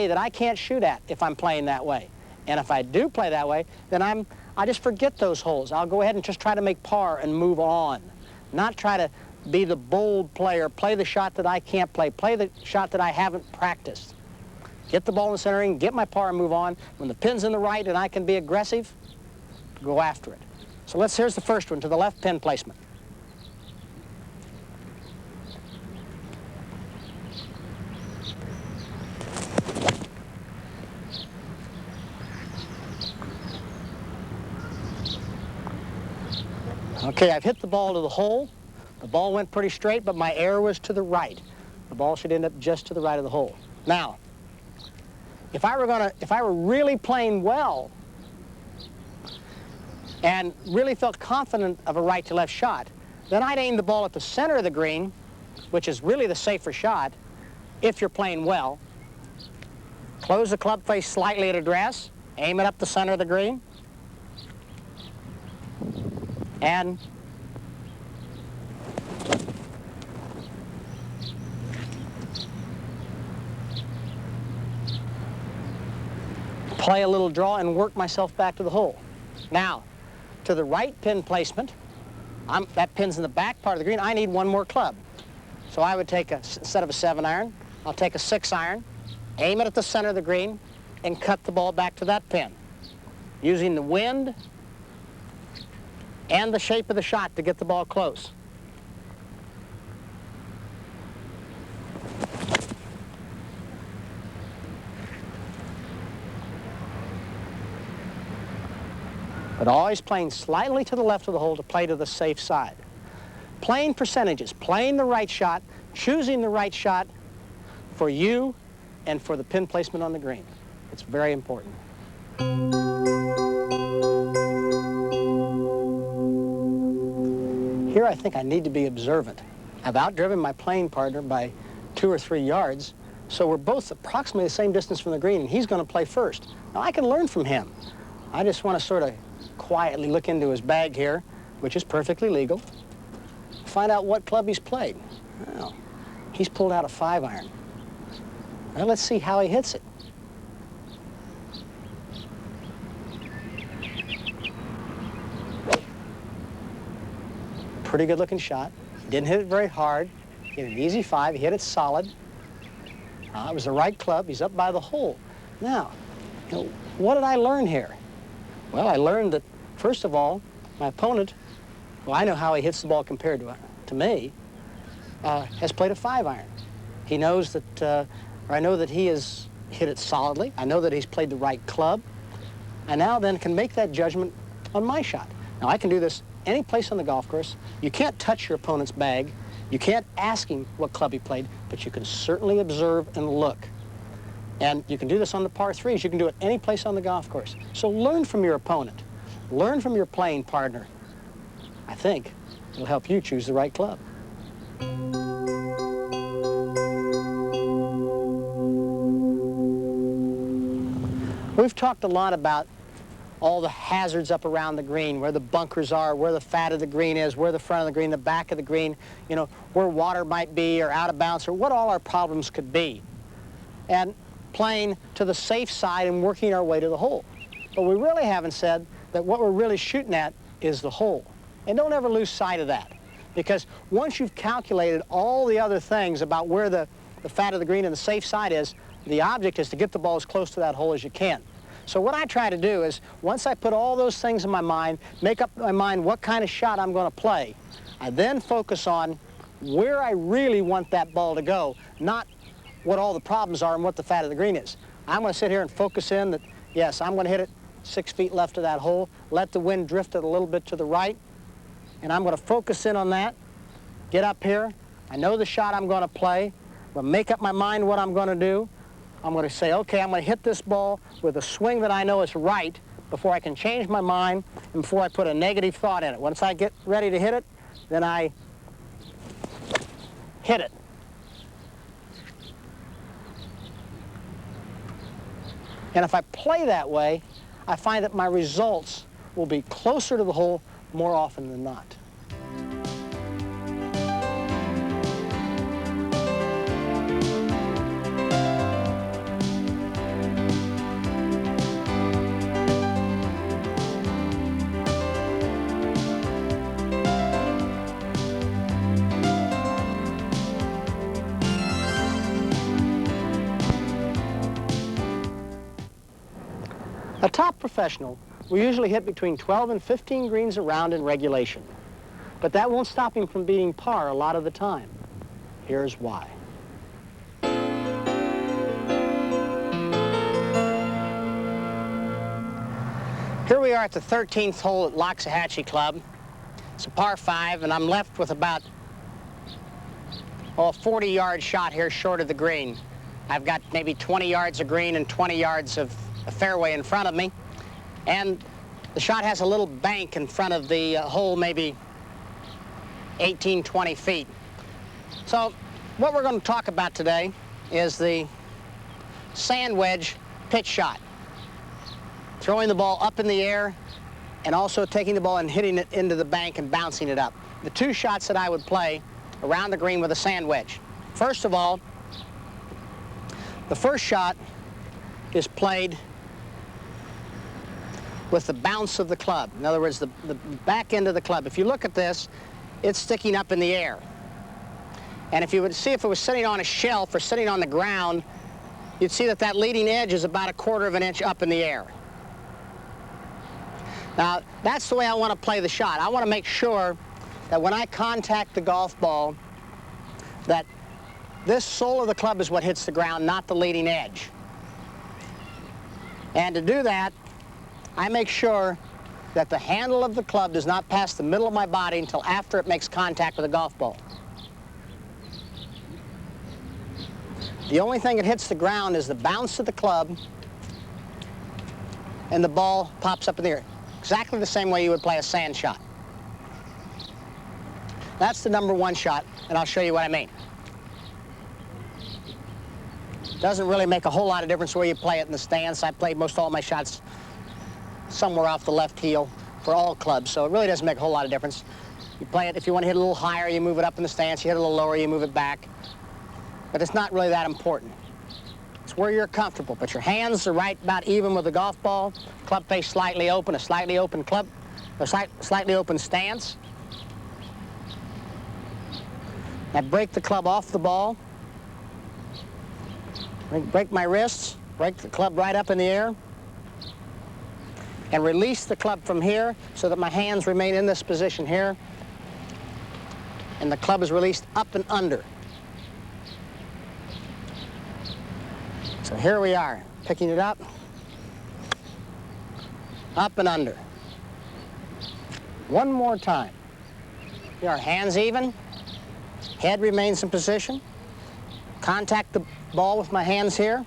that I can't shoot at if I'm playing that way. And if I do play that way, then I just forget those holes. I'll go ahead and just try to make par and move on, not try to be the bold player, play the shot that I can't play the shot that I haven't practiced. Get the ball in the center ring, get my par and move on. When the pin's in the right and I can be aggressive, go after it. So here's the first one, to the left pin placement. Okay, I've hit the ball to the hole. The ball went pretty straight, but my error was to the right. The ball should end up just to the right of the hole. Now, if I were really playing well and really felt confident of a right to left shot, then I'd aim the ball at the center of the green, which is really the safer shot if you're playing well. Close the club face slightly at address, aim it up the center of the green, and play a little draw and work myself back to the hole. Now, to the right pin placement, that pin's in the back part of the green. I need one more club. So I would take, instead of a 7-iron, I'll take a 6-iron, aim it at the center of the green, and cut the ball back to that pin, using the wind and the shape of the shot to get the ball close. But always playing slightly to the left of the hole to play to the safe side. Playing percentages, playing the right shot, choosing the right shot for you and for the pin placement on the green. It's very important. Here I think I need to be observant. I've outdriven my playing partner by 2 or 3 yards, so we're both approximately the same distance from the green, and he's going to play first. Now I can learn from him. I just want to sort of quietly look into his bag here, which is perfectly legal, find out what club he's played. Well, he's pulled out a 5-iron. Well, let's see how he hits it. Pretty good looking shot. He didn't hit it very hard. He hit an easy 5. He hit it solid. It was the right club. He's up by the hole. Now, what did I learn here? Well, I learned that, first of all, my opponent, well, I know how he hits the ball compared to me, has played a 5-iron. He knows that, or I know that he has hit it solidly. I know that he's played the right club. I now then can make that judgment on my shot. Now, I can do this any place on the golf course. You can't touch your opponent's bag. You can't ask him what club he played, but you can certainly observe and look. And you can do this on the par 3s. You can do it any place on the golf course. So learn from your opponent. Learn from your playing partner. I think it'll help you choose the right club. We've talked a lot about all the hazards up around the green, where the bunkers are, where the fat of the green is, where the front of the green, the back of the green, where water might be or out of bounds, or what all our problems could be. And playing to the safe side and working our way to the hole. But we really haven't said that what we're really shooting at is the hole. And don't ever lose sight of that, because once you've calculated all the other things about where the fat of the green and the safe side is, the object is to get the ball as close to that hole as you can. So what I try to do is, once I put all those things in my mind, make up my mind what kind of shot I'm going to play, I then focus on where I really want that ball to go, not what all the problems are and what the fat of the green is. I'm going to sit here and focus in that, yes, I'm going to hit it 6 feet left of that hole, let the wind drift it a little bit to the right, and I'm going to focus in on that, get up here. I know the shot I'm going to play. I'm going to make up my mind what I'm going to do. I'm going to say, okay, I'm going to hit this ball with a swing that I know is right before I can change my mind and before I put a negative thought in it. Once I get ready to hit it, then I hit it. And if I play that way, I find that my results will be closer to the hole more often than not. A top professional will usually hit between 12 and 15 greens a round in regulation, but that won't stop him from beating par a lot of the time. Here's why. Here we are at the 13th hole at Loxahatchee Club. It's a par 5, and I'm left with about a 40-yard shot here short of the green. I've got maybe 20 yards of green and 20 yards of a fairway in front of me, and the shot has a little bank in front of the hole, maybe 18, 20 feet. So what we're going to talk about today is the sand wedge pitch shot. Throwing the ball up in the air and also taking the ball and hitting it into the bank and bouncing it up. The two shots that I would play around the green with a sand wedge. First of all, the first shot is played with the bounce of the club. In other words, the back end of the club. If you look at this, it's sticking up in the air. And if you would see if it was sitting on a shelf or sitting on the ground, you'd see that that leading edge is about 1/4 of an inch up in the air. Now, that's the way I want to play the shot. I want to make sure that when I contact the golf ball, that this sole of the club is what hits the ground, not the leading edge. And to do that, I make sure that the handle of the club does not pass the middle of my body until after it makes contact with the golf ball. The only thing that hits the ground is the bounce of the club, and the ball pops up in the air. Exactly the same way you would play a sand shot. That's the number 1 shot, and I'll show you what I mean. Doesn't really make a whole lot of difference where you play it in the stance. I played most all my shots somewhere off the left heel for all clubs, so it really doesn't make a whole lot of difference. You play it, if you want to hit a little higher, you move it up in the stance. You hit a little lower, you move it back. But it's not really that important. It's where you're comfortable, but your hands are right about even with the golf ball. Club face slightly open, a slightly open club, a slightly open stance. I break the club off the ball. Break my wrists, break the club right up in the air, and release the club from here so that my hands remain in this position here, and the club is released up and under. So here we are, picking it up and under. One more time. Here, hands even, head remains in position. Contact the ball with my hands here.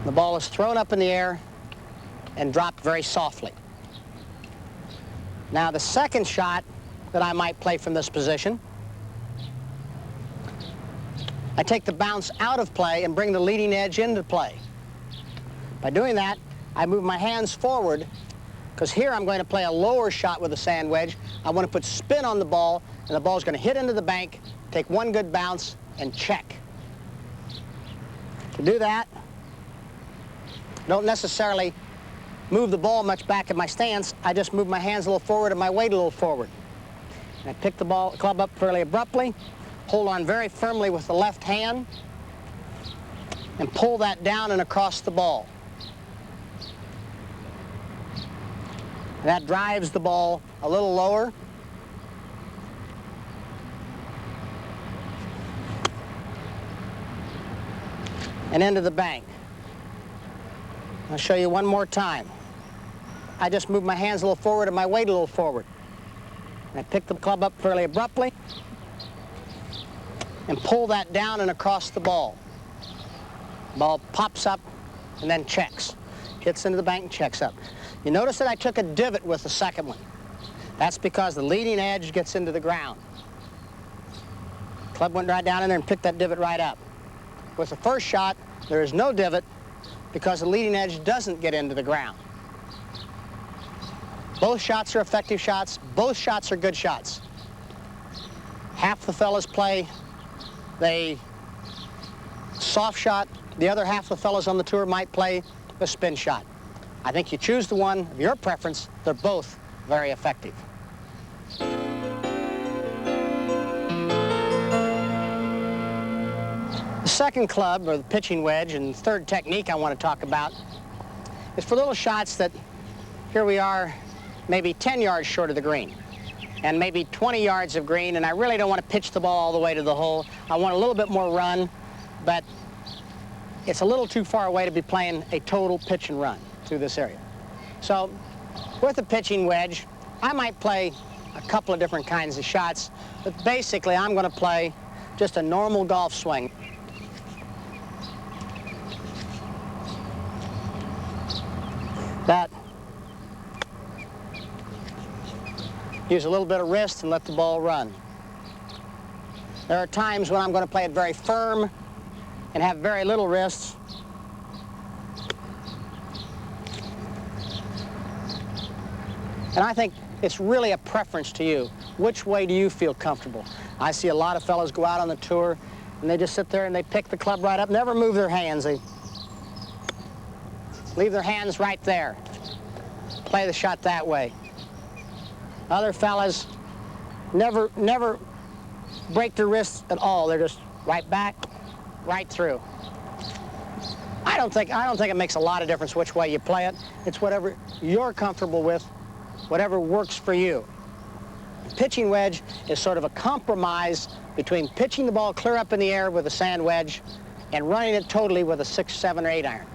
The ball is thrown up in the air and dropped very softly. Now the second shot that I might play from this position, I take the bounce out of play and bring the leading edge into play. By doing that, I move my hands forward, because here I'm going to play a lower shot with a sand wedge. I want to put spin on the ball, and the ball's going to hit into the bank, take one good bounce, and check. To do that, I don't necessarily move the ball much back in my stance. I just move my hands a little forward and my weight a little forward. And I pick the club up fairly abruptly, hold on very firmly with the left hand, and pull that down and across the ball. And that drives the ball a little lower. And into the bank. I'll show you one more time. I just move my hands a little forward and my weight a little forward. And I pick the club up fairly abruptly and pull that down and across the ball. Ball pops up and then checks. Hits into the bank and checks up. You notice that I took a divot with the second one. That's because the leading edge gets into the ground. Club went right down in there and picked that divot right up. With the first shot, there is no divot because the leading edge doesn't get into the ground. Both shots are effective shots. Both shots are good shots. Half the fellas play the soft shot. The other half of the fellas on the tour might play a spin shot. I think you choose the one of your preference. They're both very effective. The second club, or the pitching wedge, and third technique I want to talk about is for little shots that, here we are, maybe 10 yards short of the green, and maybe 20 yards of green, and I really don't want to pitch the ball all the way to the hole. I want a little bit more run, but it's a little too far away to be playing a total pitch and run through this area. So with a pitching wedge, I might play a couple of different kinds of shots, but basically I'm going to play just a normal golf swing. That. Use a little bit of wrist and let the ball run. There are times when I'm going to play it very firm and have very little wrist. And I think it's really a preference to you. Which way do you feel comfortable? I see a lot of fellows go out on the tour and they just sit there and they pick the club right up, never move their hands. They leave their hands right there. Play the shot that way. Other fellas never break their wrists at all. They're just right back, right through. I don't think it makes a lot of difference which way you play it. It's whatever you're comfortable with, whatever works for you. Pitching wedge is sort of a compromise between pitching the ball clear up in the air with a sand wedge and running it totally with a 6, 7, or 8 iron.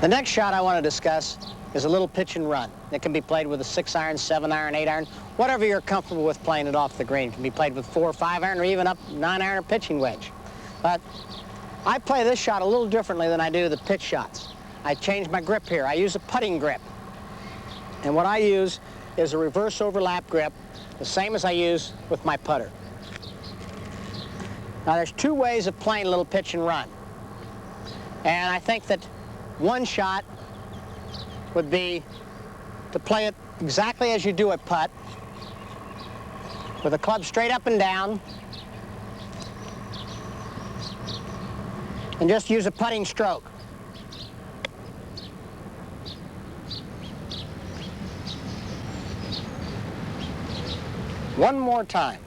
The next shot I want to discuss is a little pitch and run. It can be played with a 6 iron, 7 iron, 8 iron, whatever you're comfortable with playing it off the green. It can be played with 4 or 5 iron, or even up 9 iron or pitching wedge. But I play this shot a little differently than I do the pitch shots. I change my grip here. I use a putting grip. And what I use is a reverse overlap grip, the same as I use with my putter. Now there's 2 ways of playing a little pitch and run. And I think that one shot would be to play it exactly as you do a putt, with the club straight up and down, and just use a putting stroke. One more time.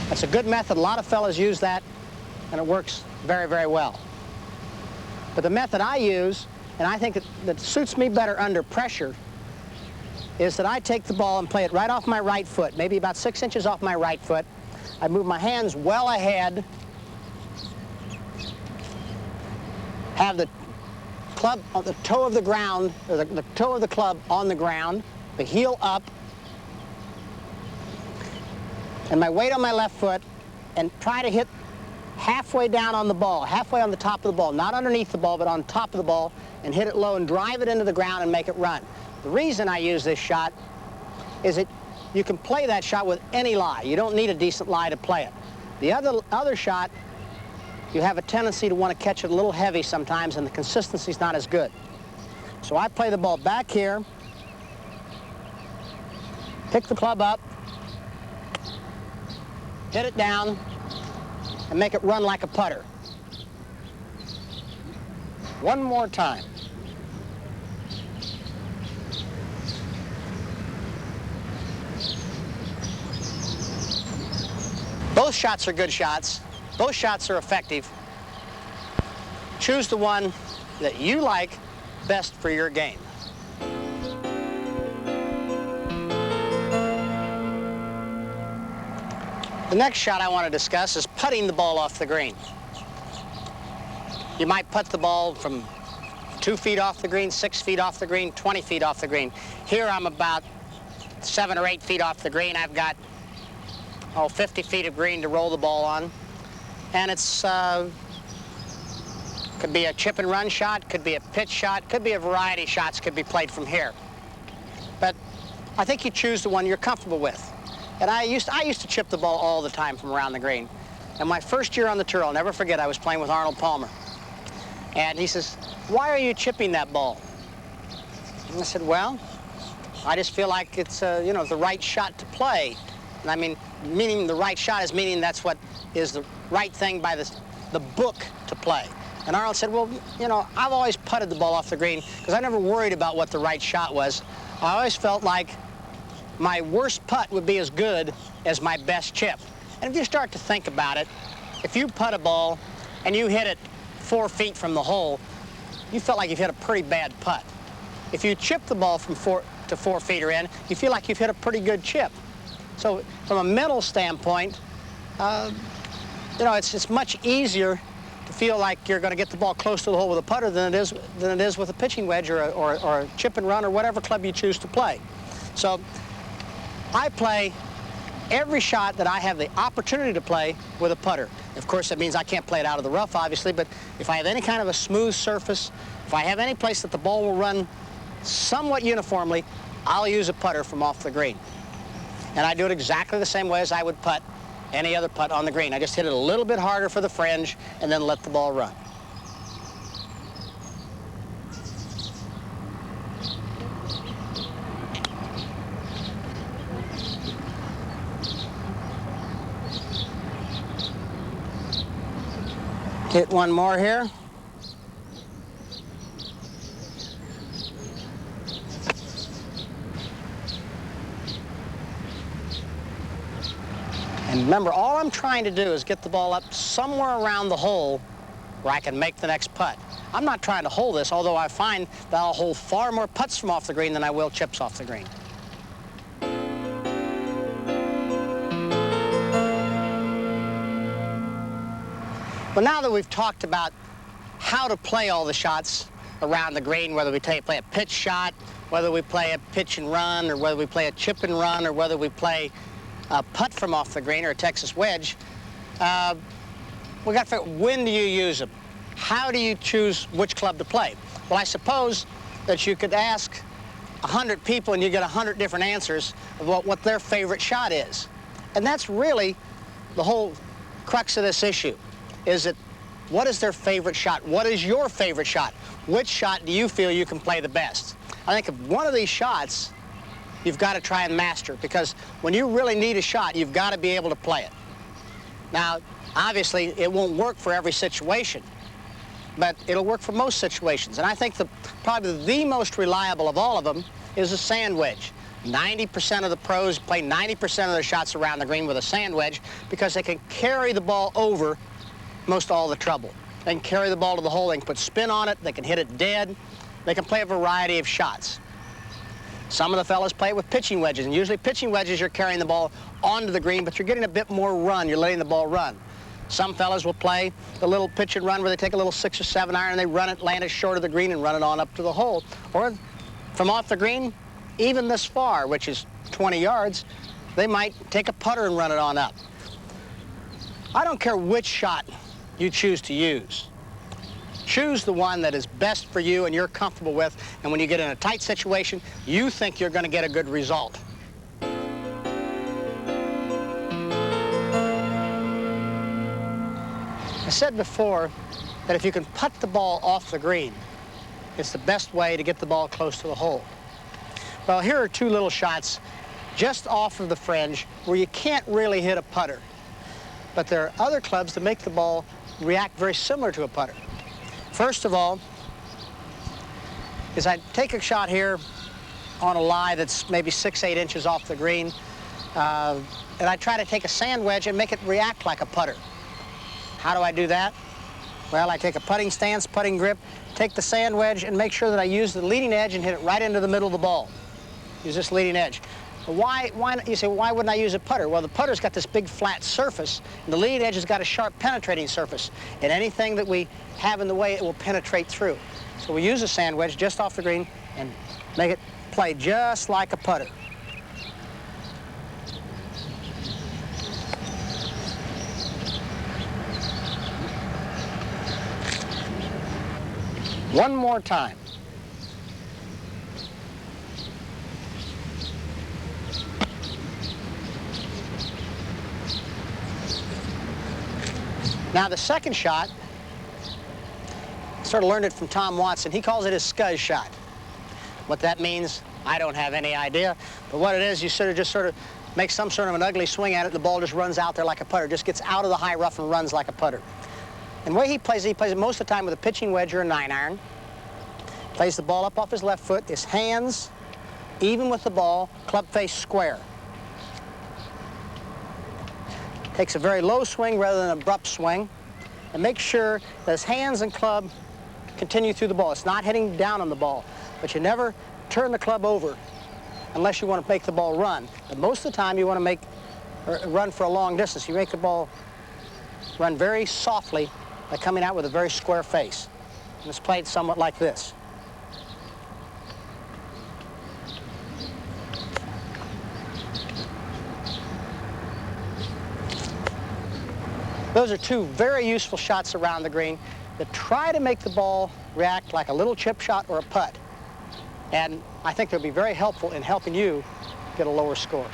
That's a good method. A lot of fellas use that, and it works very, very well. But the method I use, and I think that suits me better under pressure, is that I take the ball and play it right off my right foot, maybe about 6 inches off my right foot. I move my hands well ahead, have the club on the toe of the ground, or the toe of the club on the ground, the heel up, and my weight on my left foot, and try to hit halfway down on the ball, halfway on the top of the ball, not underneath the ball, but on top of the ball, and hit it low and drive it into the ground and make it run. The reason I use this shot is that you can play that shot with any lie. You don't need a decent lie to play it. The other shot, you have a tendency to want to catch it a little heavy sometimes, and the consistency's not as good. So I play the ball back here, pick the club up, hit it down, and make it run like a putter. One more time. Both shots are good shots. Both shots are effective. Choose the one that you like best for your game. The next shot I want to discuss is putting the ball off the green. You might putt the ball from 2 feet off the green, 6 feet off the green, 20 feet off the green. Here I'm about 7 or 8 feet off the green. I've got 50 feet of green to roll the ball on. And it's could be a chip and run shot, could be a pitch shot, could be a variety of shots could be played from here. But I think you choose the one you're comfortable with. And I used to chip the ball all the time from around the green. And my first year on the tour, I'll never forget, I was playing with Arnold Palmer. And he says, "Why are you chipping that ball?" And I said, "Well, I just feel like it's the right shot to play." And I mean, meaning the right shot is meaning that's what is the right thing by the book to play. And Arnold said, well, you know, I've always putted the ball off the green because I never worried about what the right shot was. I always felt like my worst putt would be as good as my best chip. And if you start to think about it, if you putt a ball and you hit it 4 feet from the hole, you felt like you've hit a pretty bad putt. If you chip the ball from 4 to 4 feet or in, you feel like you've hit a pretty good chip. So from a mental standpoint, you know, it's much easier to feel like you're going to get the ball close to the hole with a putter than it is with a pitching wedge or a chip and run or whatever club you choose to play. So I play every shot that I have the opportunity to play with a putter. Of course, that means I can't play it out of the rough, obviously, but if I have any kind of a smooth surface, if I have any place that the ball will run somewhat uniformly, I'll use a putter from off the green. And I do it exactly the same way as I would putt any other putt on the green. I just hit it a little bit harder for the fringe and then let the ball run. Hit one more here. And remember, all I'm trying to do is get the ball up somewhere around the hole where I can make the next putt. I'm not trying to hold this, although I find that I'll hold far more putts from off the green than I will chips off the green. Well, now that we've talked about how to play all the shots around the green, whether we play a pitch shot, whether we play a pitch and run, or whether we play a chip and run, or whether we play a putt from off the green or a Texas wedge, we got to figure out, when do you use them? How do you choose which club to play? Well, I suppose that you could ask 100 people and you get 100 different answers of what their favorite shot is. And that's really the whole crux of this issue, is that what is their favorite shot? What is your favorite shot? Which shot do you feel you can play the best? I think of one of these shots, you've got to try and master, because when you really need a shot, you've got to be able to play it. Now, obviously, it won't work for every situation, but it'll work for most situations. And I think probably the most reliable of all of them is a sand wedge. 90% of the pros play 90% of their shots around the green with a sand wedge because they can carry the ball over most all the trouble. They can carry the ball to the hole, they can put spin on it, they can hit it dead, they can play a variety of shots. Some of the fellas play it with pitching wedges, and usually pitching wedges, you're carrying the ball onto the green, but you're getting a bit more run. You're letting the ball run. Some fellas will play the little pitch and run where they take a little 6 or 7 iron and they run it, land it short of the green, and run it on up to the hole. Or from off the green, even this far, which is 20 yards, they might take a putter and run it on up. I don't care which shot you choose to use. Choose the one that is best for you and you're comfortable with, and when you get in a tight situation, you think you're going to get a good result. I said before that if you can putt the ball off the green, it's the best way to get the ball close to the hole. Well, here are 2 little shots just off of the fringe where you can't really hit a putter. But there are other clubs that make the ball react very similar to a putter. First of all, is I take a shot here on a lie that's maybe 6-8 inches off the green, and I try to take a sand wedge and make it react like a putter. How do I do that? Well, I take a putting stance, putting grip, take the sand wedge, and make sure that I use the leading edge and hit it right into the middle of the ball. Use this leading edge. Why not? You say, why wouldn't I use a putter? Well, the putter's got this big flat surface, and the leading edge has got a sharp penetrating surface. And anything that we have in the way, it will penetrate through. So we use a sand wedge just off the green and make it play just like a putter. One more time. Now the second shot, I sort of learned it from Tom Watson. He calls it his scuzz shot. What that means, I don't have any idea. But what it is, you just sort of make some sort of an ugly swing at it, the ball just runs out there like a putter, just gets out of the high rough and runs like a putter. And the way he plays it most of the time with a pitching wedge or a 9-iron. Plays the ball up off his left foot, his hands even with the ball, club face square. Takes a very low swing rather than an abrupt swing, and makes sure that his hands and club continue through the ball. It's not hitting down on the ball, but you never turn the club over unless you want to make the ball run. But most of the time you want to make run for a long distance. You make the ball run very softly by coming out with a very square face. And it's played somewhat like this. Those are two very useful shots around the green that try to make the ball react like a little chip shot or a putt. And I think they'll be very helpful in helping you get a lower score.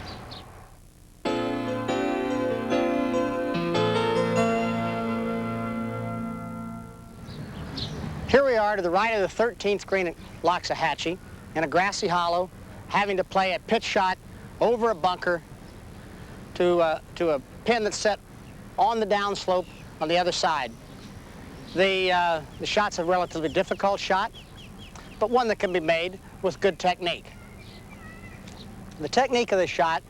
Here we are to the right of the 13th green at Loxahatchee in a grassy hollow, having to play a pitch shot over a bunker to a pin that's set on the downslope on the other side. The shot's a relatively difficult shot, but one that can be made with good technique. The technique of the shot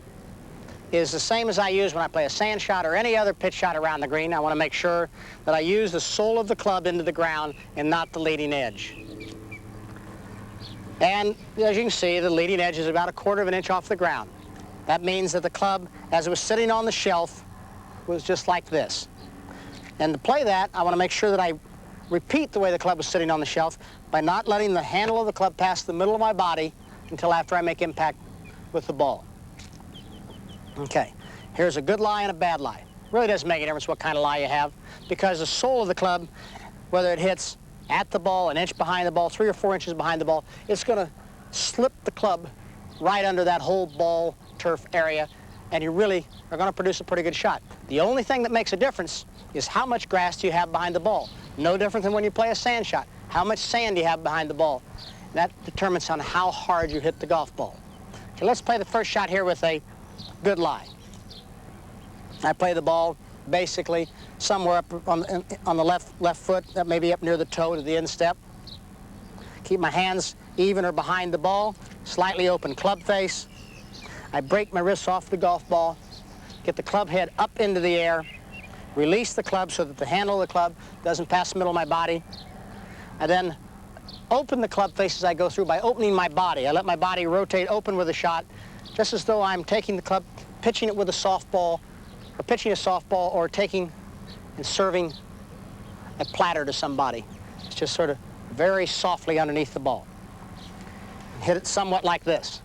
is the same as I use when I play a sand shot or any other pitch shot around the green. I want to make sure that I use the sole of the club into the ground and not the leading edge. And as you can see, the leading edge is about 1/4 of an inch off the ground. That means that the club, as it was sitting on the shelf, was just like this. And to play that, I want to make sure that I repeat the way the club was sitting on the shelf by not letting the handle of the club pass the middle of my body until after I make impact with the ball. Okay, here's a good lie and a bad lie. Really doesn't make a difference what kind of lie you have, because the sole of the club, whether it hits at the ball, an inch behind the ball, 3 or 4 inches behind the ball, it's going to slip the club right under that whole ball turf area, and you really are going to produce a pretty good shot. The only thing that makes a difference is how much grass do you have behind the ball. No different than when you play a sand shot. How much sand do you have behind the ball? That determines on how hard you hit the golf ball. Okay, let's play the first shot here with a good lie. I play the ball basically somewhere up on the left foot, that may be up near the toe to the instep. Keep my hands even or behind the ball, slightly open club face. I break my wrists off the golf ball, get the club head up into the air, release the club so that the handle of the club doesn't pass the middle of my body. I then open the club face as I go through by opening my body. I let my body rotate open with a shot, just as though I'm taking the club, pitching it with a softball, or pitching a softball, or taking and serving a platter to somebody. It's just sort of very softly underneath the ball. Hit it somewhat like this.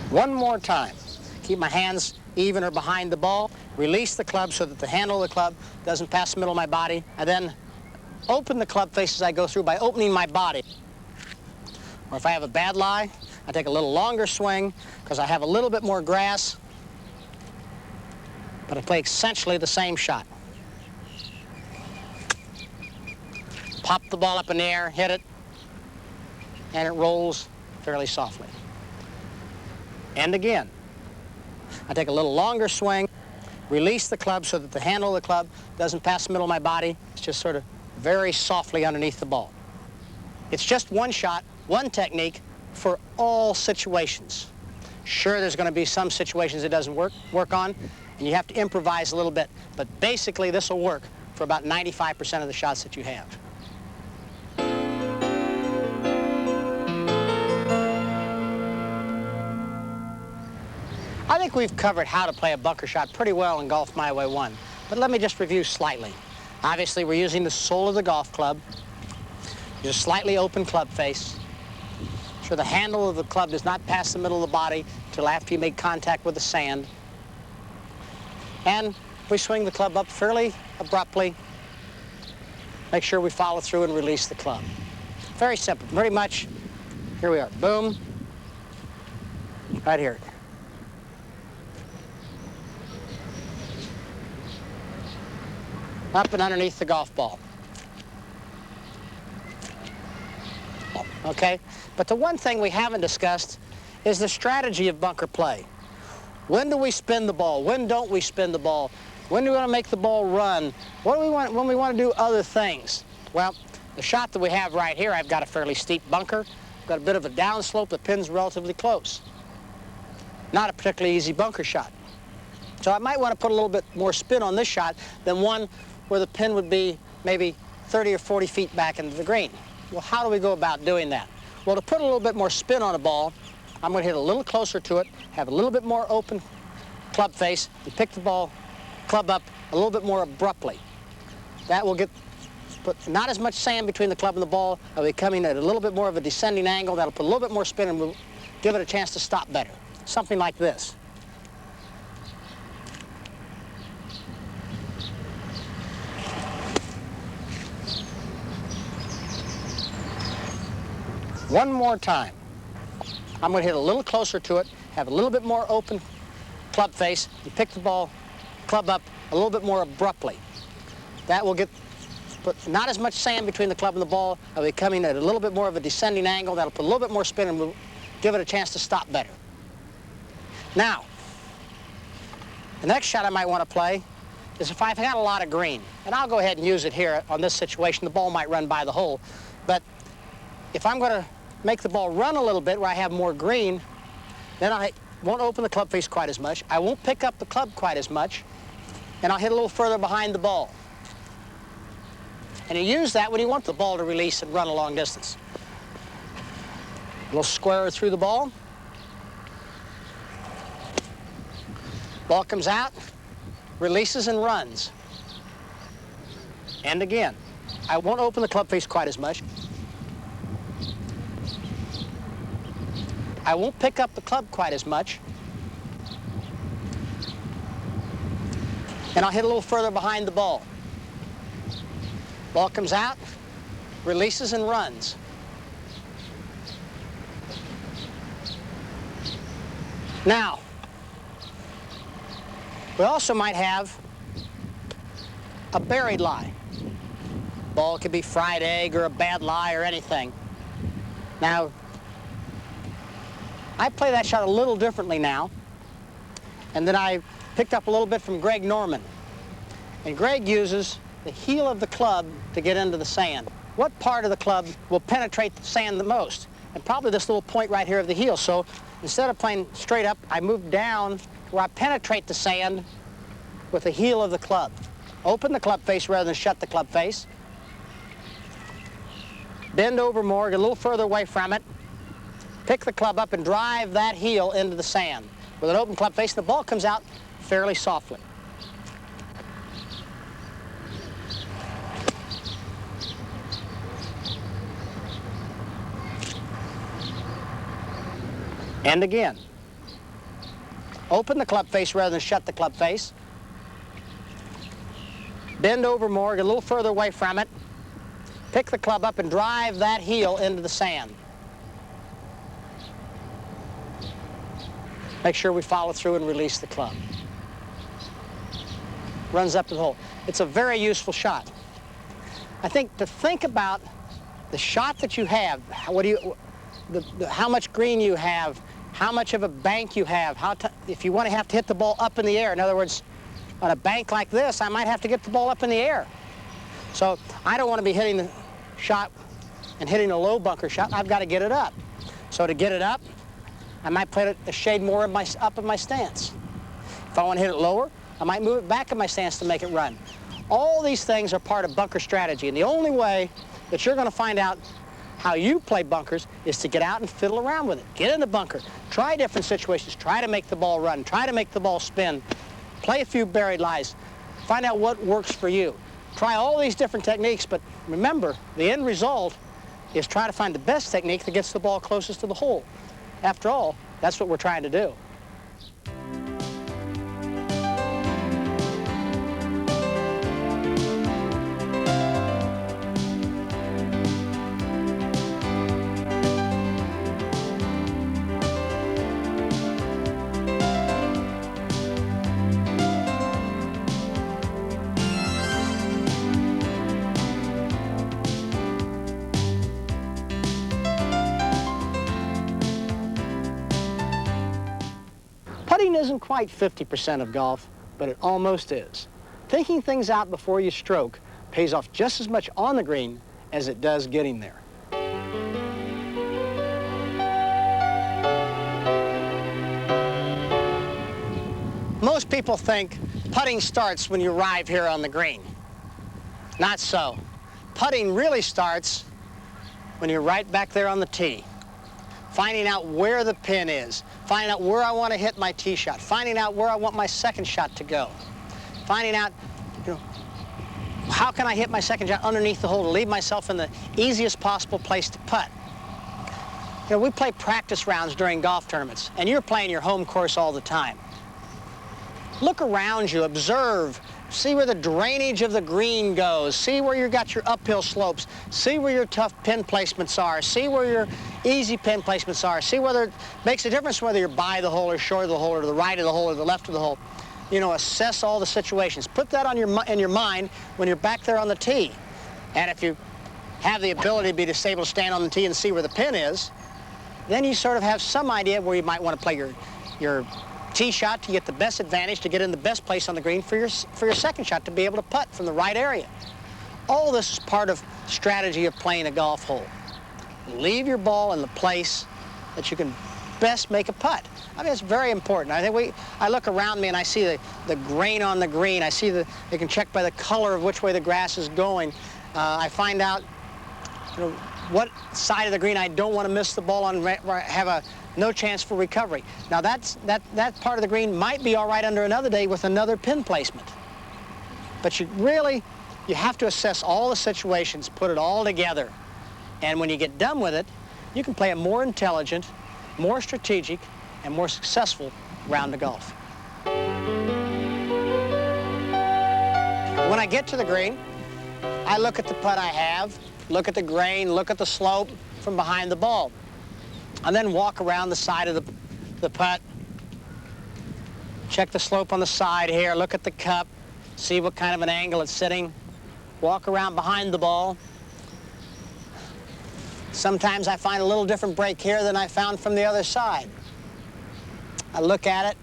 One more time. Keep my hands even or behind the ball. Release the club so that the handle of the club doesn't pass the middle of my body. I then open the club face as I go through by opening my body. Or if I have a bad lie, I take a little longer swing because I have a little bit more grass, but I play essentially the same shot. Pop the ball up in the air, hit it, and it rolls fairly softly. And again, I take a little longer swing, release the club so that the handle of the club doesn't pass the middle of my body. It's just sort of very softly underneath the ball. It's just one shot, one technique for all situations. Sure, there's going to be some situations it doesn't work on, and you have to improvise a little bit, but basically this will work for about 95% of the shots that you have. I think we've covered how to play a bunker shot pretty well in Golf My Way 1, but let me just review slightly. Obviously, we're using the sole of the golf club, just slightly open club face. Sure, the handle of the club does not pass the middle of the body until after you make contact with the sand. And we swing the club up fairly abruptly. Make sure we follow through and release the club. Very simple, pretty much. Here we are, boom, right here. Up and underneath the golf ball. Okay? But the one thing we haven't discussed is the strategy of bunker play. When do we spin the ball? When don't we spin the ball? When do we want to make the ball run? What do we want when we want to do other things? Well, the shot that we have right here, I've got a fairly steep bunker. I've got a bit of a downslope. The pin's relatively close. Not a particularly easy bunker shot. So I might want to put a little bit more spin on this shot than one where the pin would be maybe 30 or 40 feet back into the green. Well, how do we go about doing that? Well, to put a little bit more spin on a ball, I'm going to hit a little closer to it, have a little bit more open club face, and pick the ball, club up a little bit more abruptly. That will put not as much sand between the club and the ball. It'll be coming at a little bit more of a descending angle. That'll put a little bit more spin and will give it a chance to stop better. Something like this. One more time. I'm going to hit a little closer to it, have a little bit more open club face, and pick the ball, club up a little bit more abruptly. That will put not as much sand between the club and the ball. It'll be coming at a little bit more of a descending angle. That'll put a little bit more spin and will give it a chance to stop better. Now, the next shot I might want to play is if I've got a lot of green. And I'll go ahead and use it here on this situation. The ball might run by the hole. But if I'm going to make the ball run a little bit where I have more green, then I won't open the club face quite as much. I won't pick up the club quite as much. And I'll hit a little further behind the ball. And you use that when you want the ball to release and run a long distance. A little squarer through the ball. Ball comes out, releases and runs. And again, I won't open the club face quite as much. I won't pick up the club quite as much. And I'll hit a little further behind the ball. Ball comes out, releases and runs. Now, we also might have a buried lie. Ball could be fried egg or a bad lie or anything. Now, I play that shot a little differently now, and then I picked up a little bit from Greg Norman. And Greg uses the heel of the club to get into the sand. What part of the club will penetrate the sand the most? And probably this little point right here of the heel. So instead of playing straight up, I move down where I penetrate the sand with the heel of the club. Open the club face rather than shut the club face. Bend over more, get a little further away from it. Pick the club up and drive that heel into the sand. With an open club face, the ball comes out fairly softly. And again. Open the club face rather than shut the club face. Bend over more, get a little further away from it. Pick the club up and drive that heel into the sand. Make sure we follow through and release the club. Runs up to the hole. It's a very useful shot. I think to think about the shot that you have, how much green you have, how much of a bank you have, if you want to have to hit the ball up in the air. In other words, on a bank like this, I might have to get the ball up in the air. So I don't want to be hitting the shot and hitting a low bunker shot. I've got to get it up. So to get it up, I might play it a shade more up in my stance. If I want to hit it lower, I might move it back in my stance to make it run. All these things are part of bunker strategy, and the only way that you're going to find out how you play bunkers is to get out and fiddle around with it. Get in the bunker, try different situations, try to make the ball run, try to make the ball spin, play a few buried lies, find out what works for you. Try all these different techniques, but remember, the end result is try to find the best technique that gets the ball closest to the hole. After all, that's what we're trying to do. Putting isn't quite 50% of golf, but it almost is. Thinking things out before you stroke pays off just as much on the green as it does getting there. Most people think putting starts when you arrive here on the green. Not so. Putting really starts when you're right back there on the tee. Finding out where the pin is, finding out where I want to hit my tee shot, finding out where I want my second shot to go, finding out, how can I hit my second shot underneath the hole to leave myself in the easiest possible place to putt. We play practice rounds during golf tournaments, and you're playing your home course all the time. Look around you, observe, see where the drainage of the green goes, see where you've got your uphill slopes, see where your tough pin placements are, see where your easy pin placements are, see whether it makes a difference whether you're by the hole or short of the hole or to the right of the hole or the left of the hole. Assess all the situations. Put that in your mind when you're back there on the tee. And if you have the ability to be able to stand on the tee and see where the pin is, then you sort of have some idea where you might want to play your tee shot to get the best advantage, to get in the best place on the green for your second shot, to be able to putt from the right area. All this is part of strategy of playing a golf hole. Leave your ball in the place that you can best make a putt. I mean, it's very important. I look around me and I see the grain on the green. I see you can check by the color of which way the grass is going. I find out what side of the green I don't want to miss the ball on, where I have no chance for recovery. Now that part of the green might be all right under another day with another pin placement. But you have to assess all the situations, put it all together. And when you get done with it, you can play a more intelligent, more strategic, and more successful round of golf. When I get to the green, I look at the putt I have, look at the grain, look at the slope from behind the ball, and then walk around the side of the putt, check the slope on the side here, look at the cup, see what kind of an angle it's sitting, walk around behind the ball. Sometimes I find a little different break here than I found from the other side. I look at it,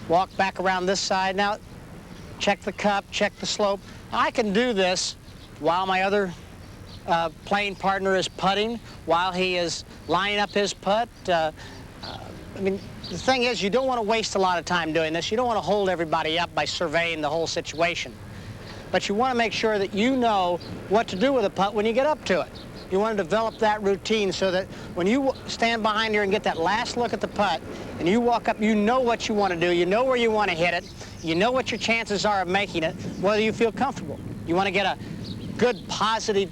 walk back around this side. Now, check the cup, check the slope. I can do this while my other playing partner is putting, while he is lining up his putt. I mean, the thing is, you don't want to waste a lot of time doing this. You don't want to hold everybody up by surveying the whole situation. But you want to make sure that you know what to do with a putt when you get up to it. You want to develop that routine so that when you stand behind here and get that last look at the putt and you walk up, you know what you want to do, you know where you want to hit it, you know what your chances are of making it, whether you feel comfortable. You want to get a good, positive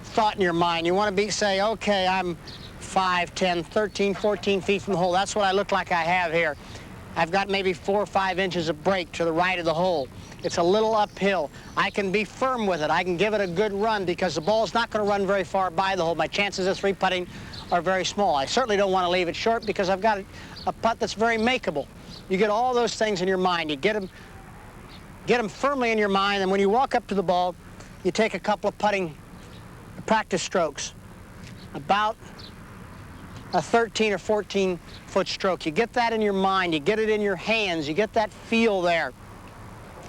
thought in your mind. You want to say, okay, I'm 5, 10, 13, 14 feet from the hole. That's what I look like I have here. I've got maybe 4 or 5 inches of break to the right of the hole. It's a little uphill. I can be firm with it. I can give it a good run because the ball's not going to run very far by the hole. My chances of three putting are very small. I certainly don't want to leave it short because I've got a putt that's very makeable. You get all those things in your mind. You get them firmly in your mind, and when you walk up to the ball, you take a couple of putting practice strokes, about a 13 or 14 foot stroke. You get that in your mind, you get it in your hands, you get that feel there.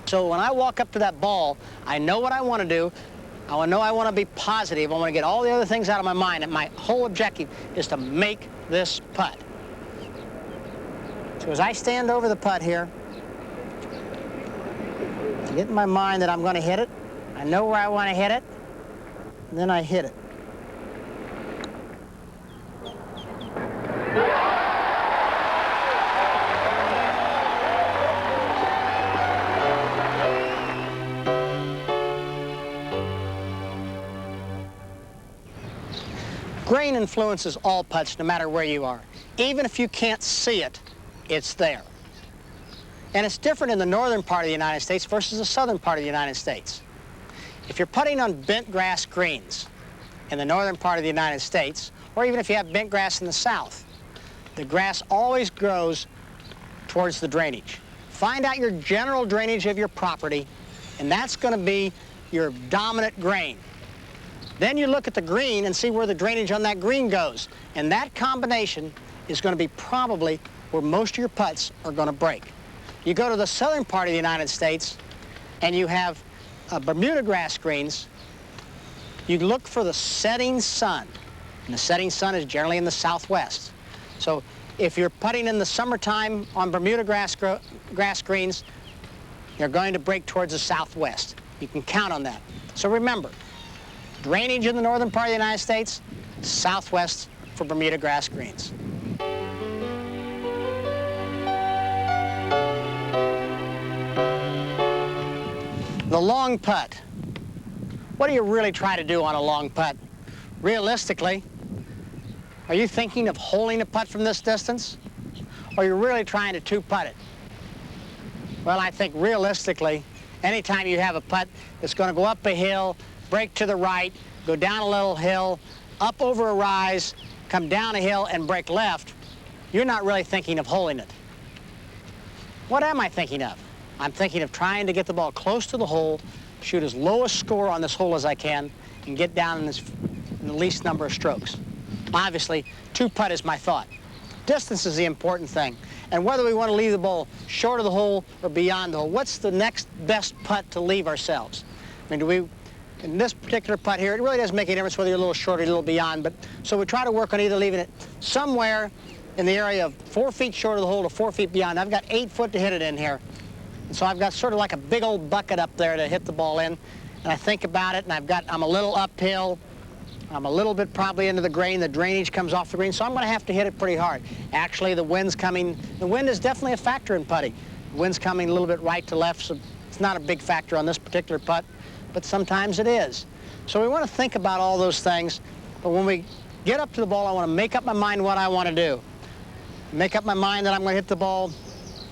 So when I walk up to that ball, I know what I want to do. I know I want to be positive. I want to get all the other things out of my mind, and my whole objective is to make this putt. So as I stand over the putt here, I get in my mind that I'm going to hit it. I know where I want to hit it, and then I hit it. Grain influences all putts, no matter where you are. Even if you can't see it, it's there. And it's different in the northern part of the United States versus the southern part of the United States. If you're putting on bent grass greens in the northern part of the United States, or even if you have bent grass in the south, the grass always grows towards the drainage. Find out your general drainage of your property, and that's going to be your dominant grain. Then you look at the green and see where the drainage on that green goes. And that combination is going to be probably where most of your putts are going to break. You go to the southern part of the United States and you have Bermuda grass greens. You look for the setting sun, and the setting sun is generally in the southwest. So if you're putting in the summertime on Bermuda grass greens, you're going to break towards the southwest. You can count on that. So remember, drainage in the northern part of the United States, southwest for Bermuda grass greens. The long putt. What do you really try to do on a long putt? Realistically, are you thinking of holding a putt from this distance? Or are you really trying to two-putt it? Well, I think realistically, anytime you have a putt that's going to go up a hill, break to the right, go down a little hill, up over a rise, come down a hill, and break left, you're not really thinking of holding it. What am I thinking of? I'm thinking of trying to get the ball close to the hole, shoot as low a score on this hole as I can, and get down in the least number of strokes. Obviously, two-putt is my thought. Distance is the important thing. And whether we want to leave the ball short of the hole or beyond the hole, what's the next best putt to leave ourselves? I mean, in this particular putt here, it really doesn't make any difference whether you're a little short or a little beyond, but so we try to work on either leaving it somewhere in the area of 4 feet short of the hole to 4 feet beyond. I've got 8 foot to hit it in here. And so I've got sort of like a big old bucket up there to hit the ball in. And I think about it, and I'm a little uphill. I'm a little bit probably into the green. The drainage comes off the green, so I'm going to have to hit it pretty hard. Actually, the wind's coming. The wind is definitely a factor in putting. The wind's coming a little bit right to left, so it's not a big factor on this particular putt, but sometimes it is. So we want to think about all those things, but when we get up to the ball, I want to make up my mind what I want to do. Make up my mind that I'm going to hit the ball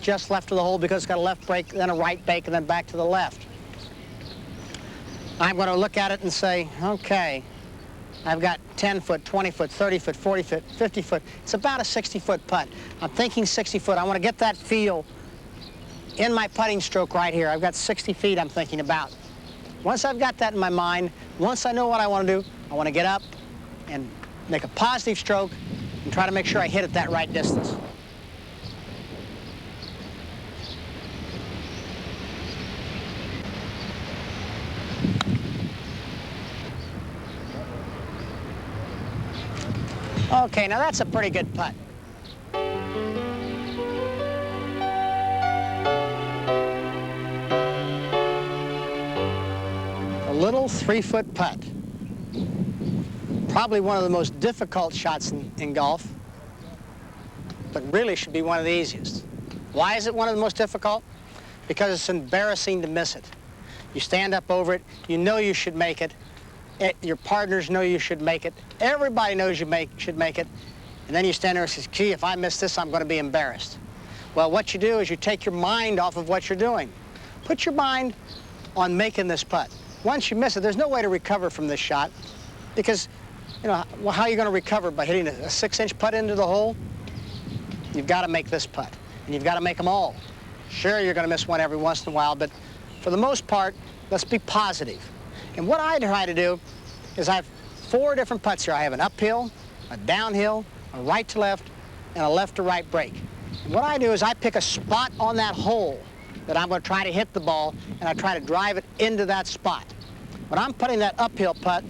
just left of the hole because it's got a left break, then a right break, and then back to the left. I'm going to look at it and say, okay, I've got 10 foot, 20 foot, 30 foot, 40 foot, 50 foot. It's about a 60-foot putt. I'm thinking 60 foot. I want to get that feel in my putting stroke right here. I've got 60 feet I'm thinking about. Once I've got that in my mind, once I know what I want to do, I want to get up and make a positive stroke and try to make sure I hit it that right distance. Okay, now that's a pretty good putt. A little 3-foot putt. Probably one of the most difficult shots in golf, but really should be one of the easiest. Why is it one of the most difficult? Because it's embarrassing to miss it. You stand up over it, you know you should make it. Your partners know you should make it. Everybody knows you should make it. And then you stand there and say, gee, if I miss this, I'm going to be embarrassed. Well, what you do is you take your mind off of what you're doing. Put your mind on making this putt. Once you miss it, there's no way to recover from this shot because, you know, well, how are you going to recover? By hitting a 6-inch putt into the hole? You've got to make this putt, and you've got to make them all. Sure, you're going to miss one every once in a while, but for the most part, let's be positive. And what I try to do is I have 4 different putts here. I have an uphill, a downhill, a right to left, and a left to right break. And what I do is I pick a spot on that hole that I'm going to try to hit the ball, and I try to drive it into that spot. When I'm putting that uphill putt,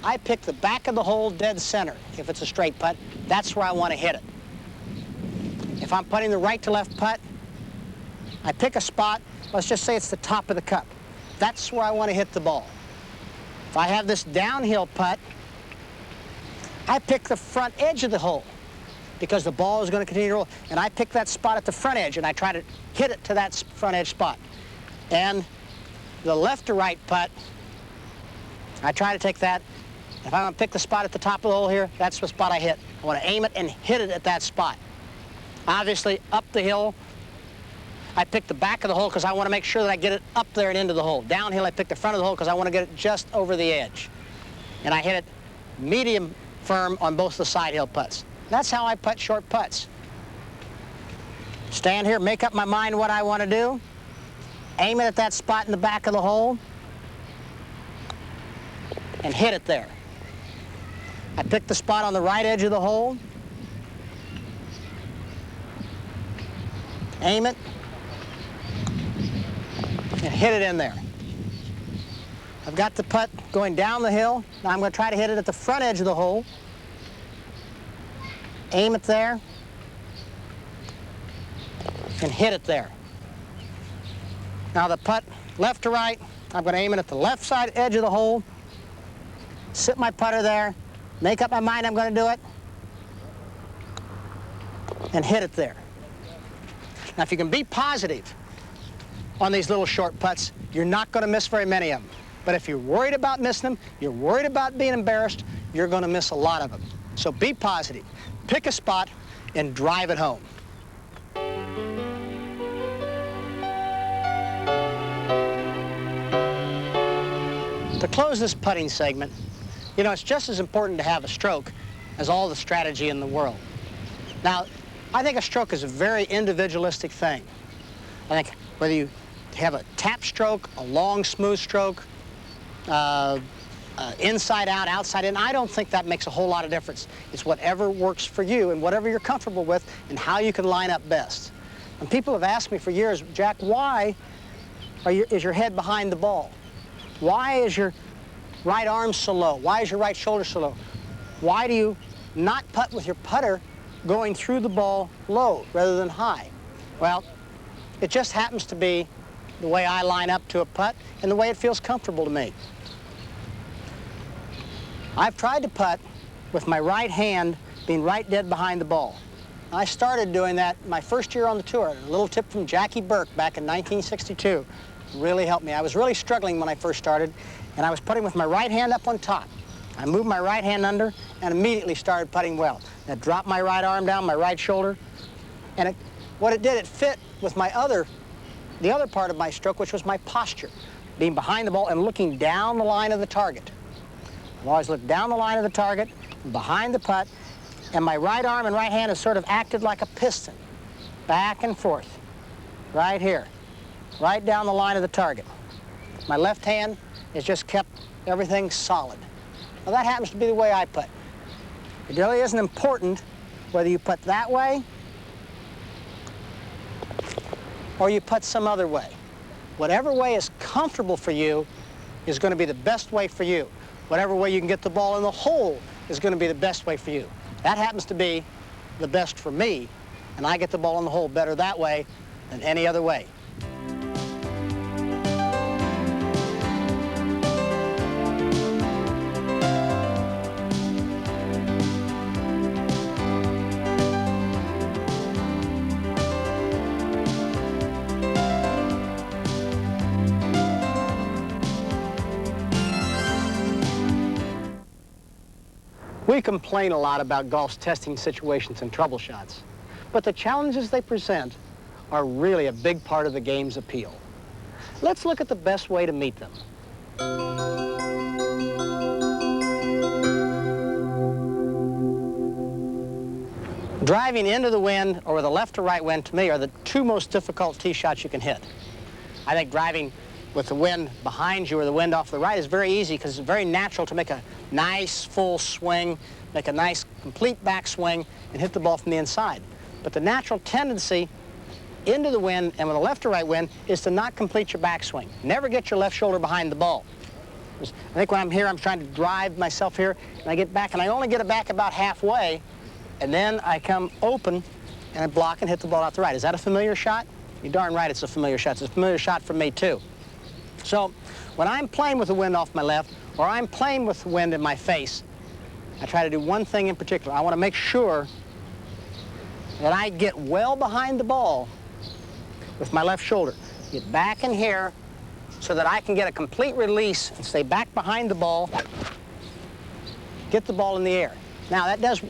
I pick the back of the hole dead center. If it's a straight putt, that's where I want to hit it. If I'm putting the right to left putt, I pick a spot, let's just say it's the top of the cup. That's where I want to hit the ball. If I have this downhill putt, I pick the front edge of the hole because the ball is going to continue to roll. And I pick that spot at the front edge, and I try to hit it to that front edge spot. And the left to right putt, I try to take that. If I'm going to pick the spot at the top of the hole here, that's the spot I hit. I want to aim it and hit it at that spot. Obviously, up the hill, I pick the back of the hole because I want to make sure that I get it up there and into the hole. Downhill, I pick the front of the hole because I want to get it just over the edge. And I hit it medium firm on both the side hill putts. That's how I putt short putts. Stand here, make up my mind what I want to do, aim it at that spot in the back of the hole, and hit it there. I pick the spot on the right edge of the hole, aim it, and hit it in there. I've got the putt going down the hill. Now I'm going to try to hit it at the front edge of the hole. Aim it there, and hit it there. Now the putt left to right, I'm going to aim it at the left side edge of the hole, sit my putter there, make up my mind I'm going to do it, and hit it there. Now if you can be positive on these little short putts, you're not going to miss very many of them. But if you're worried about missing them, you're worried about being embarrassed, you're going to miss a lot of them. So be positive. Pick a spot and drive it home. To close this putting segment, you know, it's just as important to have a stroke as all the strategy in the world. Now, I think a stroke is a very individualistic thing. I think whether you have a tap stroke, a long, smooth stroke, inside out, outside in, I don't think that makes a whole lot of difference. It's whatever works for you and whatever you're comfortable with and how you can line up best. And people have asked me for years, Jack, why is your head behind the ball? Why is your right arm so low? Why is your right shoulder so low? Why do you not putt with your putter going through the ball low rather than high? Well, it just happens to be the way I line up to a putt and the way it feels comfortable to me. I've tried to putt with my right hand being right dead behind the ball. I started doing that my first year on the tour. A little tip from Jackie Burke back in 1962 really helped me. I was really struggling when I first started, and I was putting with my right hand up on top. I moved my right hand under and immediately started putting well. I dropped my right arm down, my right shoulder, and what it did, it fit with the other part of my stroke, which was my posture, being behind the ball and looking down the line of the target. I've always looked down the line of the target, behind the putt, and my right arm and right hand has sort of acted like a piston, back and forth, right here, right down the line of the target. My left hand has just kept everything solid. Well, that happens to be the way I putt. It really isn't important whether you putt that way or you putt some other way. Whatever way is comfortable for you is going to be the best way for you. Whatever way you can get the ball in the hole is going to be the best way for you. That happens to be the best for me, and I get the ball in the hole better that way than any other way. We complain a lot about golf's testing situations and trouble shots, but the challenges they present are really a big part of the game's appeal. Let's look at the best way to meet them. Driving into the wind or with a left or right wind, to me, are the two most difficult tee shots you can hit. I think driving with the wind behind you or the wind off the right is very easy because it's very natural to make a nice full swing, make a nice complete backswing, and hit the ball from the inside. But the natural tendency into the wind and with a left or right wind is to not complete your backswing. Never get your left shoulder behind the ball. I think when I'm here, I'm trying to drive myself here, and I get back, and I only get it back about halfway, and then I come open, and I block and hit the ball out the right. Is that a familiar shot? You're darn right it's a familiar shot. It's a familiar shot for me, too. So when I'm playing with the wind off my left, or I'm playing with the wind in my face, I try to do one thing in particular. I want to make sure that I get well behind the ball with my left shoulder. Get back in here so that I can get a complete release and stay back behind the ball, get the ball in the air. Now, that does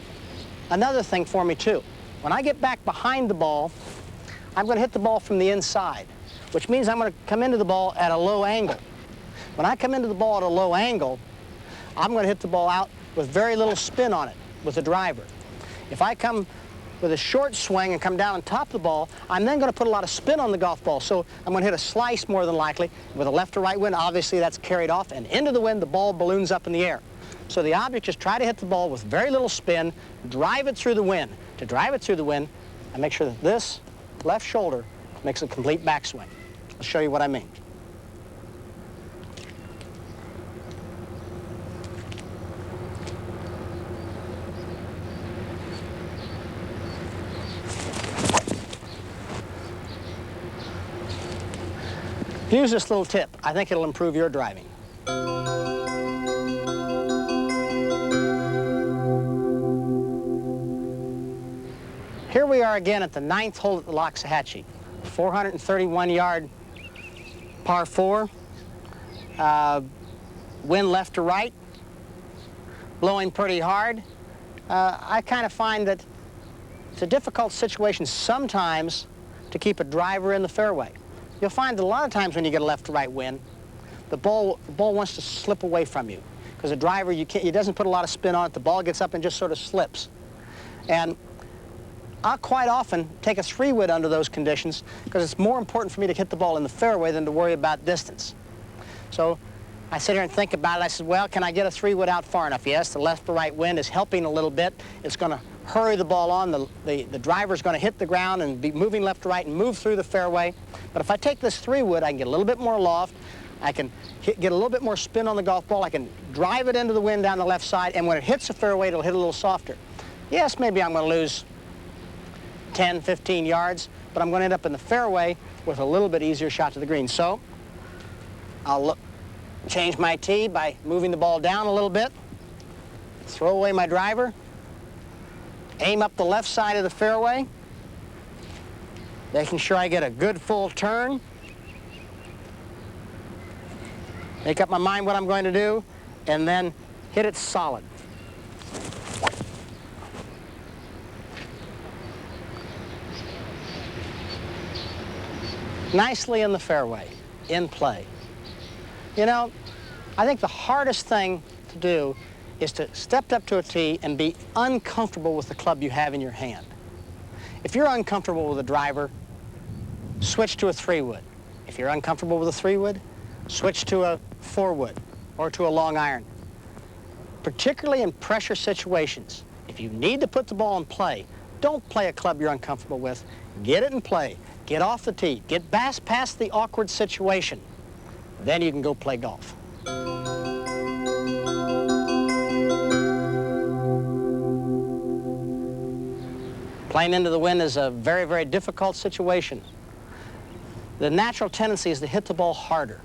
another thing for me, too. When I get back behind the ball, I'm going to hit the ball from the inside, which means I'm going to come into the ball at a low angle. When I come into the ball at a low angle, I'm going to hit the ball out with very little spin on it with the driver. If I come with a short swing and come down on top of the ball, I'm then going to put a lot of spin on the golf ball. So I'm going to hit a slice more than likely. With a left or right wind, obviously that's carried off, and into the wind, the ball balloons up in the air. So the object is try to hit the ball with very little spin, drive it through the wind. To drive it through the wind, I make sure that this left shoulder makes a complete backswing. I'll show you what I mean. Use this little tip. I think it'll improve your driving. Here we are again at the 9th hole at the Loxahatchee. 431-yard par 4. Wind left to right, blowing pretty hard. I kind of find that it's a difficult situation sometimes to keep a driver in the fairway. You'll find that a lot of times when you get a left to right wind, the ball wants to slip away from you. Because a driver, it doesn't put a lot of spin on it. The ball gets up and just sort of slips. And I'll quite often take a 3-wood under those conditions because it's more important for me to hit the ball in the fairway than to worry about distance. So I sit here and think about it. I said, well, can I get a 3-wood out far enough? Yes, the left to right wind is helping a little bit. It's going to hurry the ball on. The driver's going to hit the ground and be moving left to right and move through the fairway. But if I take this 3-wood, I can get a little bit more loft. I can get a little bit more spin on the golf ball. I can drive it into the wind down the left side, and when it hits the fairway, it'll hit a little softer. Yes, maybe I'm going to lose 10, 15 yards, but I'm going to end up in the fairway with a little bit easier shot to the green. So I'll change my tee by moving the ball down a little bit, throw away my driver, aim up the left side of the fairway, making sure I get a good full turn, make up my mind what I'm going to do, and then hit it solid. Nicely in the fairway, in play. You know, I think the hardest thing to do is to step up to a tee and be uncomfortable with the club you have in your hand. If you're uncomfortable with a driver, switch to a 3-wood. If you're uncomfortable with a 3-wood, switch to a 4-wood or to a long iron. Particularly in pressure situations, if you need to put the ball in play, don't play a club you're uncomfortable with. Get it in play. Get off the tee. Get past the awkward situation. Then you can go play golf. Playing into the wind is a very, very difficult situation. The natural tendency is to hit the ball harder.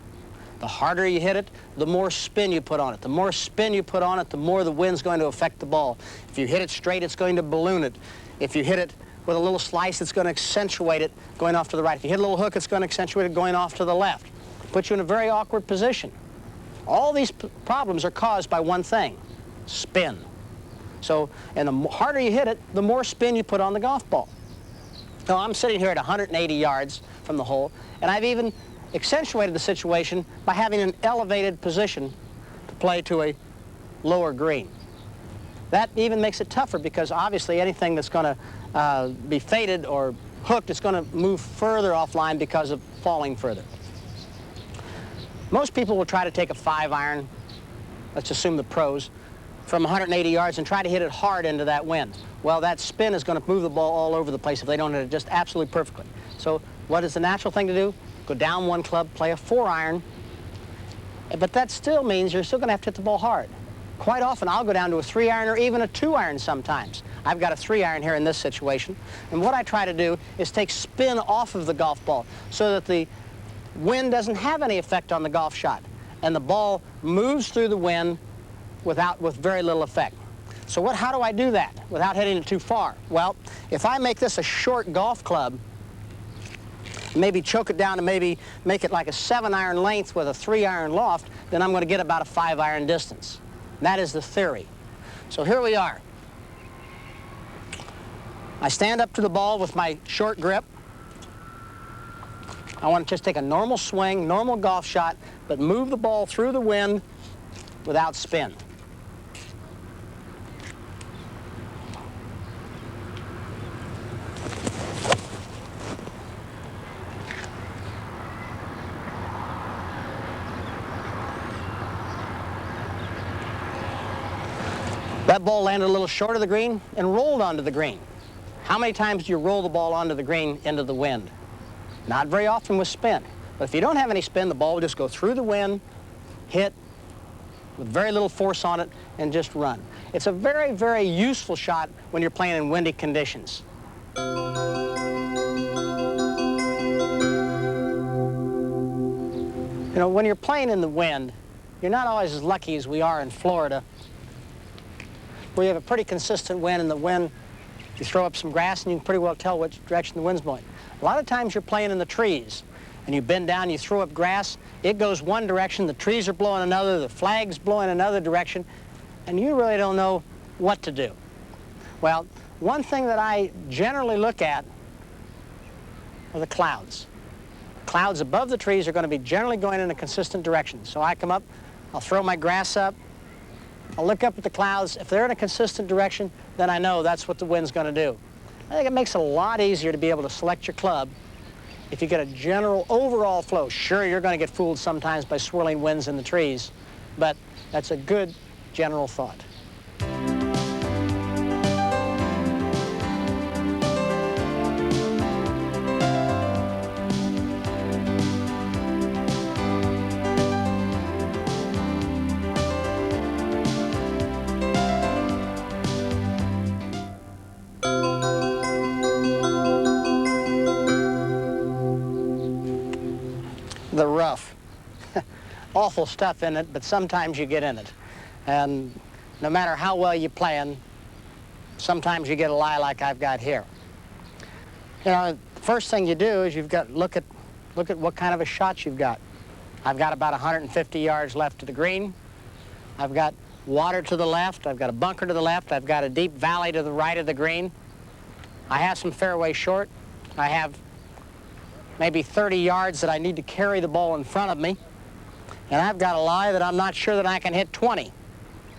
The harder you hit it, the more spin you put on it. The more spin you put on it, the more the wind's going to affect the ball. If you hit it straight, it's going to balloon it. If you hit it with a little slice, it's going to accentuate it going off to the right. If you hit a little hook, it's going to accentuate it going off to the left. Put you in a very awkward position. All these problems are caused by one thing: spin. So, and the harder you hit it, the more spin you put on the golf ball. Now, I'm sitting here at 180 yards from the hole, and I've even accentuated the situation by having an elevated position to play to a lower green. That even makes it tougher because obviously anything that's going to be faded or hooked is going to move further offline because of falling further. Most people will try to take a 5-iron, let's assume the pros, from 180 yards and try to hit it hard into that wind. Well, that spin is going to move the ball all over the place if they don't hit it just absolutely perfectly. So what is the natural thing to do? Go down one club, play a 4-iron, but that still means you're still going to have to hit the ball hard. Quite often, I'll go down to a 3-iron or even a 2-iron sometimes. I've got a 3-iron here in this situation, and what I try to do is take spin off of the golf ball so that the wind doesn't have any effect on the golf shot, and the ball moves through the wind with very little effect. So how do I do that without hitting it too far? Well, if I make this a short golf club, maybe choke it down and maybe make it like a 7-iron length with a 3-iron loft, then I'm going to get about a 5-iron distance. That is the theory. So here we are. I stand up to the ball with my short grip. I want to just take a normal swing, normal golf shot, but move the ball through the wind without spin. That ball landed a little short of the green and rolled onto the green. How many times do you roll the ball onto the green into the wind? Not very often with spin. But if you don't have any spin, the ball will just go through the wind, hit with very little force on it, and just run. It's a very, very useful shot when you're playing in windy conditions. You know, when you're playing in the wind, you're not always as lucky as we are in Florida, where you have a pretty consistent wind, and the wind, you throw up some grass and you can pretty well tell which direction the wind's blowing. A lot of times you're playing in the trees, and you bend down, you throw up grass, it goes one direction, the trees are blowing another, the flag's blowing another direction, and you really don't know what to do. Well, one thing that I generally look at are the clouds. Clouds above the trees are going to be generally going in a consistent direction. So I come up, I'll throw my grass up, I'll look up at the clouds. If they're in a consistent direction, then I know that's what the wind's going to do. I think it makes it a lot easier to be able to select your club if you get a general overall flow. Sure, you're going to get fooled sometimes by swirling winds in the trees, but that's a good general thought. The rough. Awful stuff in it, but sometimes you get in it. And no matter how well you're playing, sometimes you get a lie like I've got here. You know, the first thing you do is you've got to look at what kind of a shot you've got. I've got about 150 yards left to the green. I've got water to the left. I've got a bunker to the left. I've got a deep valley to the right of the green. I have some fairway short. I have maybe 30 yards that I need to carry the ball in front of me. And I've got a lie that I'm not sure that I can hit 20.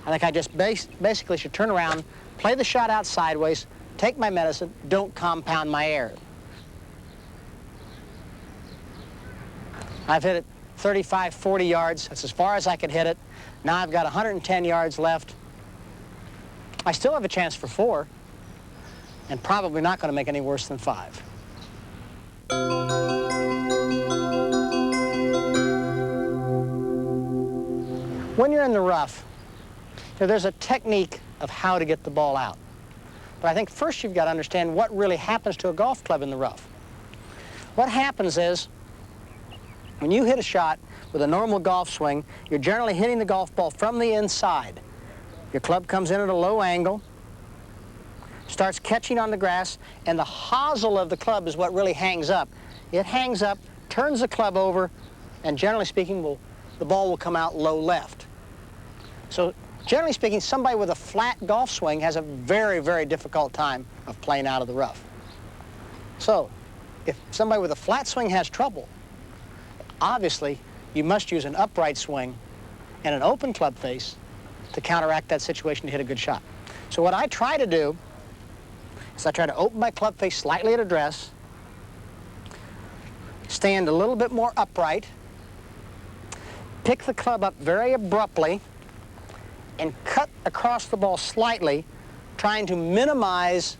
I think I just basically should turn around, play the shot out sideways, take my medicine, don't compound my error. I've hit it 35, 40 yards. That's as far as I could hit it. Now I've got 110 yards left. I still have a chance for 4, and probably not going to make any worse than 5. When you're in the rough, there's a technique of how to get the ball out. But I think first you've got to understand what really happens to a golf club in the rough. What happens is, when you hit a shot with a normal golf swing, you're generally hitting the golf ball from the inside. Your club comes in at a low angle, starts catching on the grass, and the hosel of the club is what really hangs up. It hangs up, turns the club over, and generally speaking, the ball will come out low left. So generally speaking, somebody with a flat golf swing has a very, very difficult time of playing out of the rough. So if somebody with a flat swing has trouble, obviously you must use an upright swing and an open club face to counteract that situation to hit a good shot. So what I try to do is I try to open my club face slightly at address, stand a little bit more upright, pick the club up very abruptly, and cut across the ball slightly, trying to minimize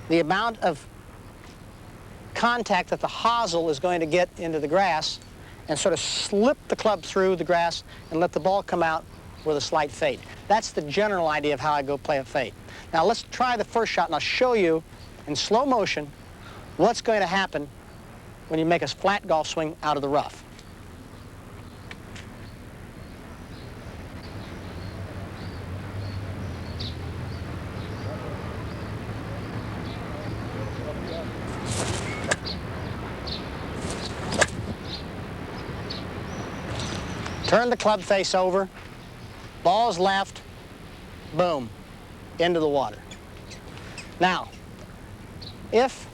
the amount of contact that the hosel is going to get into the grass, and sort of slip the club through the grass and let the ball come out with a slight fade. That's the general idea of how I go play a fade. Now let's try the first shot, and I'll show you in slow motion what's going to happen when you make a flat golf swing out of the rough. Turn the club face over, ball's left, boom, into the water. Now, if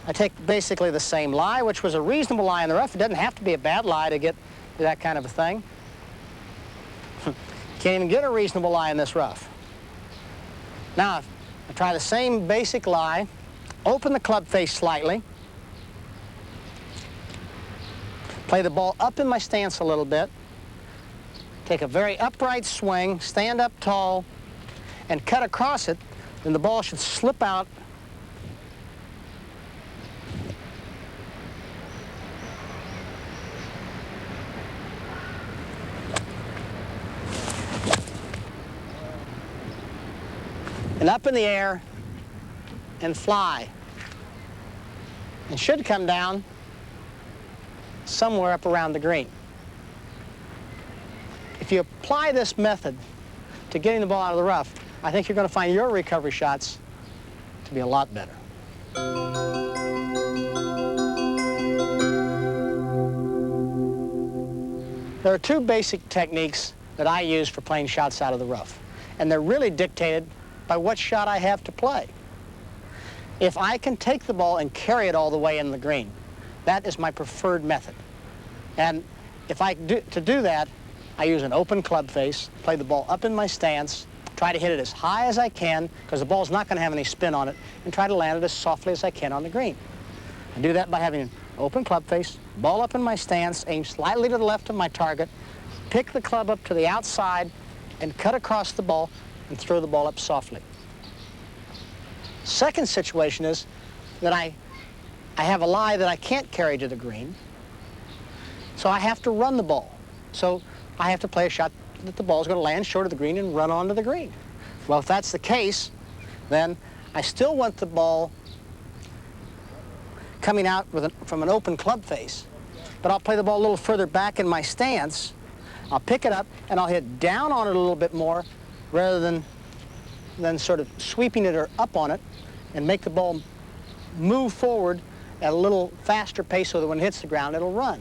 I take basically the same lie, which was a reasonable lie in the rough, it doesn't have to be a bad lie to get that kind of a thing. Can't even get a reasonable lie in this rough. Now, I try the same basic lie, open the club face slightly, play the ball up in my stance a little bit, take a very upright swing, stand up tall, and cut across it then the ball should slip out and up in the air and fly. And should come down somewhere up around the green. If you apply this method to getting the ball out of the rough, I think you're going to find your recovery shots to be a lot better. There are two basic techniques that I use for playing shots out of the rough, and they're really dictated by what shot I have to play. If I can take the ball and carry it all the way in the green, that is my preferred method. And if to do that, I use an open club face, play the ball up in my stance, try to hit it as high as I can, because the ball's not going to have any spin on it, and try to land it as softly as I can on the green. I do that by having an open club face, ball up in my stance, aim slightly to the left of my target, pick the club up to the outside, and cut across the ball and throw the ball up softly. Second situation is that I have a lie that I can't carry to the green, so I have to run the ball. So I have to play a shot that the ball is going to land short of the green and run onto the green. Well, if that's the case, then I still want the ball coming out from an open club face, but I'll play the ball a little further back in my stance. I'll pick it up and I'll hit down on it a little bit more rather than sort of sweeping it or up on it, and make the ball move forward at a little faster pace so that when it hits the ground, it'll run.